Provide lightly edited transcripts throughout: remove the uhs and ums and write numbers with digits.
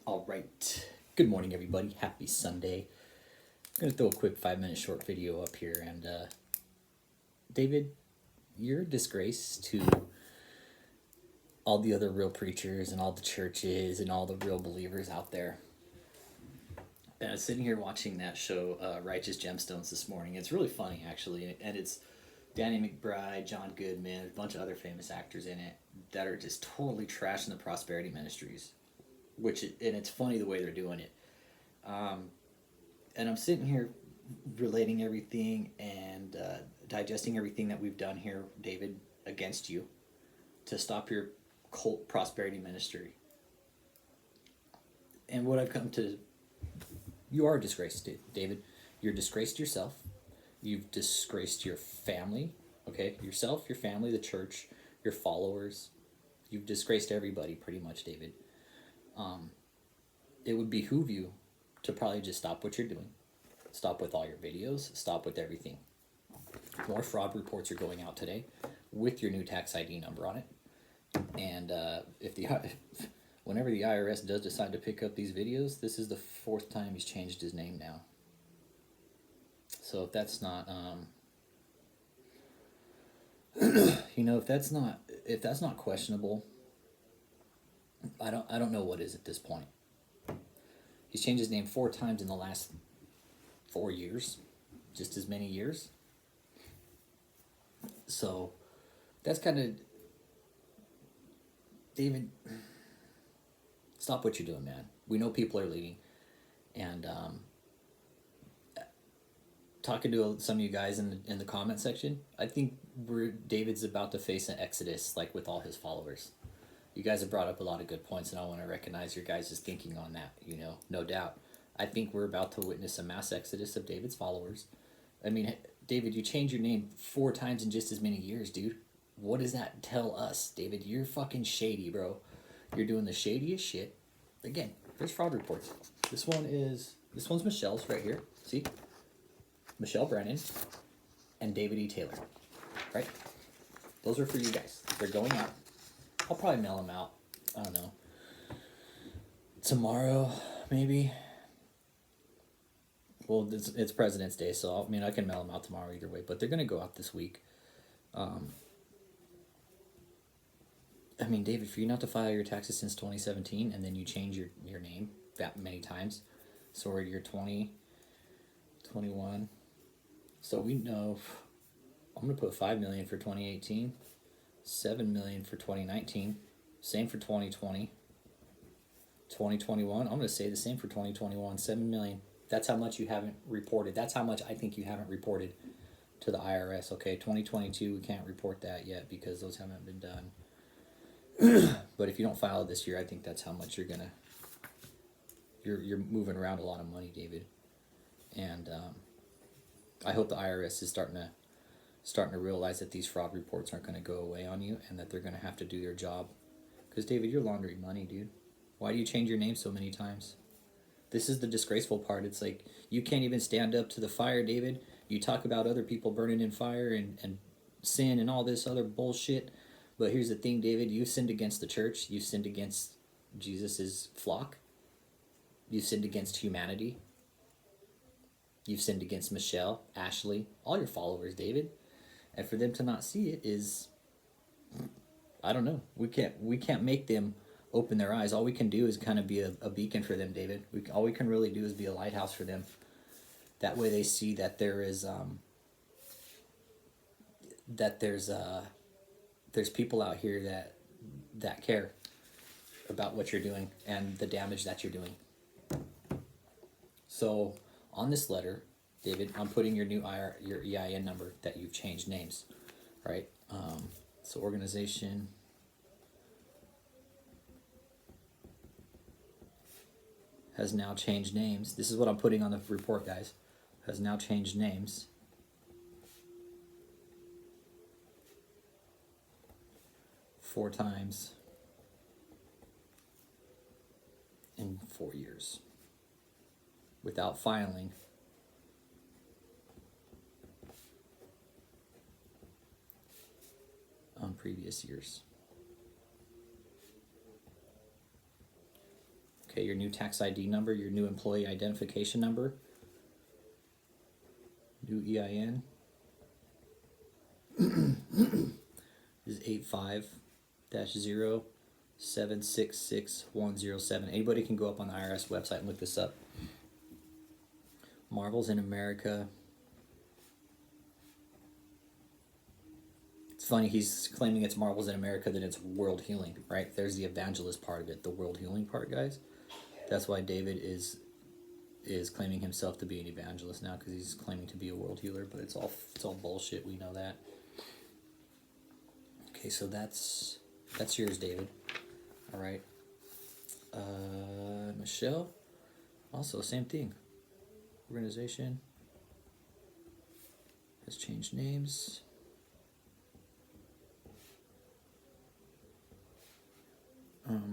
All right. Good morning, everybody. Happy Sunday. I'm going to throw a quick 5-minute short video up here. And David, you're a disgrace to all the other real preachers and all the churches and all the real believers out there. And I was sitting here watching that show, Righteous Gemstones, this morning. It's really funny, actually. And it's Danny McBride, John Goodman, a bunch of other famous actors in it that are just totally trashing the prosperity ministries. And it's funny the way they're doing it. And I'm sitting here relating everything and digesting everything that we've done here, David, against you to stop your cult prosperity ministry. And what I've come to, you are disgraced, David. You're disgraced yourself. You've disgraced your family, okay? Yourself, your family, the church, your followers. You've disgraced everybody pretty much, David. It would behoove you to probably just stop what you're doing. Stop with all your videos. Stop with everything. More fraud reports are going out today with your new tax ID number on it. And whenever the IRS does decide to pick up these videos, this is the 4th time he's changed his name now. So if that's not, if that's not questionable, I don't know what is at this point. He's changed his name 4 times in the last 4 years, just as many years. So that's kind of, David, stop what you're doing, man. We know people are leaving, and talking to some of you guys in the comment section, I think David's about to face an exodus, like with all his followers. You guys have brought up a lot of good points, and I want to recognize your guys' thinking on that, no doubt. I think we're about to witness a mass exodus of David's followers. I mean, David, you changed your name 4 times in just as many years, dude. What does that tell us, David? You're fucking shady, bro. You're doing the shadiest shit. Again, there's fraud reports. This one's Michelle's right here. See? Michelle Brennan and David E. Taylor. Right? Those are for you guys. They're going out. I'll probably mail them out, I don't know, tomorrow, maybe. Well, it's President's Day, so I can mail them out tomorrow either way, but they're going to go out this week. David, for you not to file your taxes since 2017, and then you change your name that many times, so you're 20, 21, so we know, I'm going to put $5 million for 2018, $7 million for 2019, same for 2020, 2021, I'm going to say the same for 2021, $7 million. That's how much you haven't reported. That's how much I think you haven't reported to the IRS. Okay, 2022, we can't report that yet because those haven't been done. But if you don't file this year, I think that's how much you're moving around a lot of money, David. And I hope the IRS is starting to realize that these fraud reports aren't going to go away on you, and that they're going to have to do their job. Because, David, you're laundering money, dude. Why do you change your name so many times? This is the disgraceful part. It's like, you can't even stand up to the fire, David. You talk about other people burning in fire and sin and all this other bullshit. But here's the thing, David. You sinned against the church. You sinned against Jesus's flock. You sinned against humanity. You've sinned against Michelle, Ashley, all your followers, David. And for them to not see it is, I don't know. We can't make them open their eyes. All we can do is kind of be a beacon for them, David. All we can really do is be a lighthouse for them. That way they see that there's people out here that care about what you're doing and the damage that you're doing. So on this letter, David, I'm putting your new your EIN number that you've changed names, right? So organization has now changed names. This is what I'm putting on the report, guys. Has now changed names. Four times in 4 years without filing on previous years. Okay, your new tax ID number, your new employee identification number, new EIN is 85-0766107. Anybody can go up on the IRS website and look this up. Marvels in America. It's funny, he's claiming it's Marvels in America, that it's world healing, right? There's the evangelist part of it, the world healing part, guys. That's why David is claiming himself to be an evangelist now, because he's claiming to be a world healer, but it's all bullshit. We know that. Okay, so that's yours, David. All right. Michelle, also same thing. Organization has changed names.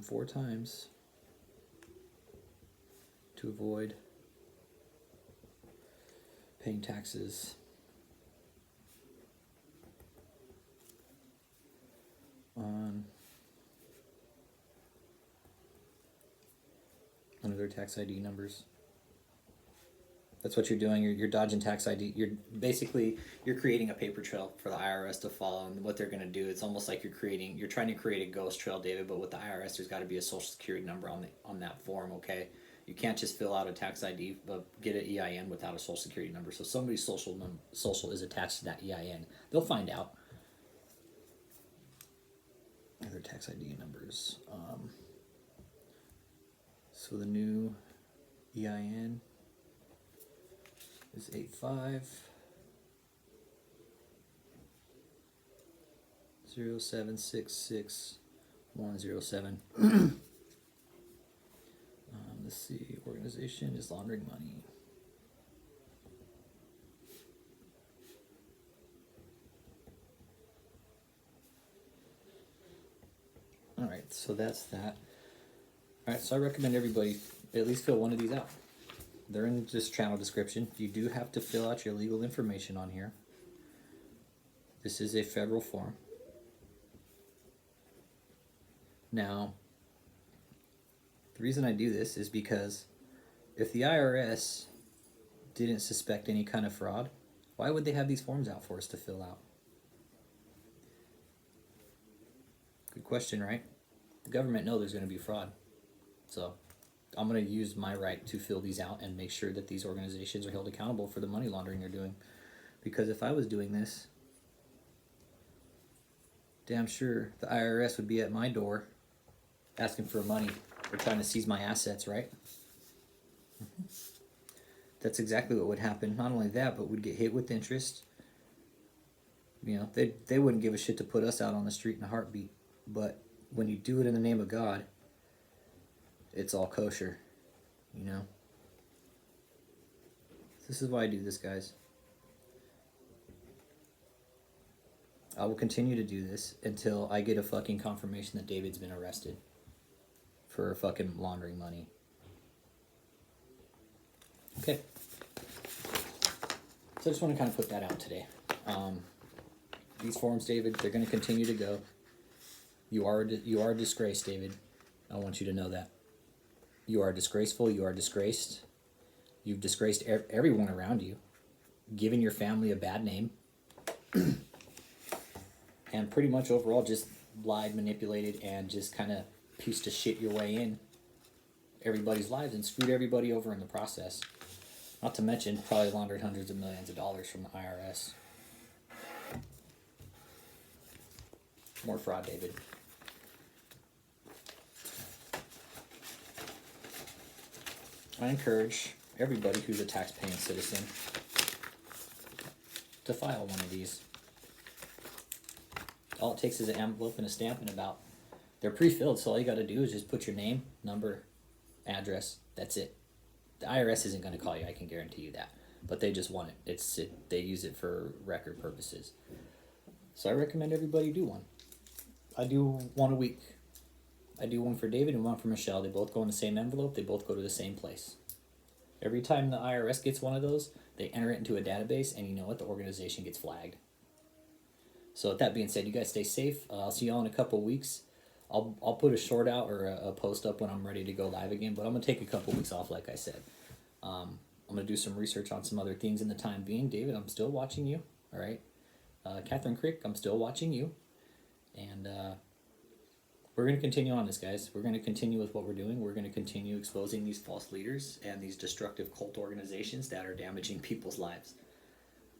Four times to avoid paying taxes on their tax ID numbers. That's what you're doing. You're dodging tax ID. You're creating a paper trail for the IRS to follow, and what they're going to do, it's almost like you're trying to create a ghost trail, David. But with the IRS, there's got to be a social security number on that form. Okay, you can't just fill out a tax ID, but get an EIN without a social security number. So somebody's social is attached to that EIN. They'll find out. Other tax ID numbers. So the new EIN is 85-0766107. Let's see. Organization is laundering money. All right, so that's that. All right, so I recommend everybody at least fill one of these out. They're in this channel description. You do have to fill out your legal information on here. This is a federal form. Now, the reason I do this is because if the IRS didn't suspect any kind of fraud, why would they have these forms out for us to fill out? Good question, right? The government knows there's going to be fraud. So I'm going to use my right to fill these out and make sure that these organizations are held accountable for the money laundering they're doing. Because if I was doing this, damn sure the IRS would be at my door asking for money or trying to seize my assets, right? That's exactly what would happen. Not only that, but we'd get hit with interest. You know, they wouldn't give a shit to put us out on the street in a heartbeat. But when you do it in the name of God, it's all kosher, you know? This is why I do this, guys. I will continue to do this until I get a fucking confirmation that David's been arrested for fucking laundering money. Okay. So I just want to kind of put that out today. These forms, David, they're going to continue to go. You are disgraced, David. I want you to know that. You are disgraceful. You are disgraced. You've disgraced everyone around you, given your family a bad name, and pretty much overall just lied, manipulated, and just kind of pieced to shit your way in everybody's lives and screwed everybody over in the process. Not to mention, probably laundered hundreds of millions of dollars from the IRS. More fraud, David. I encourage everybody who's a tax-paying citizen to file one of these. All it takes is an envelope and a stamp, and they're pre-filled, so all you got to do is just put your name, number, address. That's it. The IRS isn't going to call you, I can guarantee you that. But they just want it. They use it for record purposes. So I recommend everybody do one. I do one a week. I do one for David and one for Michelle. They both go in the same envelope. They both go to the same place. Every time the IRS gets one of those, they enter it into a database, and you know what? The organization gets flagged. So with that being said, you guys stay safe. I'll see you all in a couple of weeks. I'll put a short out or a post up when I'm ready to go live again. But I'm gonna take a couple weeks off, like I said. I'm gonna do some research on some other things in the time being. David, I'm still watching you. All right. Catherine Crick, I'm still watching you. And we're going to continue on this, guys. We're going to continue with what we're doing. We're going to continue exposing these false leaders and these destructive cult organizations that are damaging people's lives.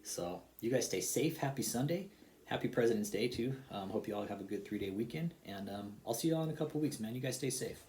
So you guys stay safe. Happy Sunday. Happy President's Day, too. Hope you all have a good 3-day weekend. And I'll see you all in a couple weeks, man. You guys stay safe.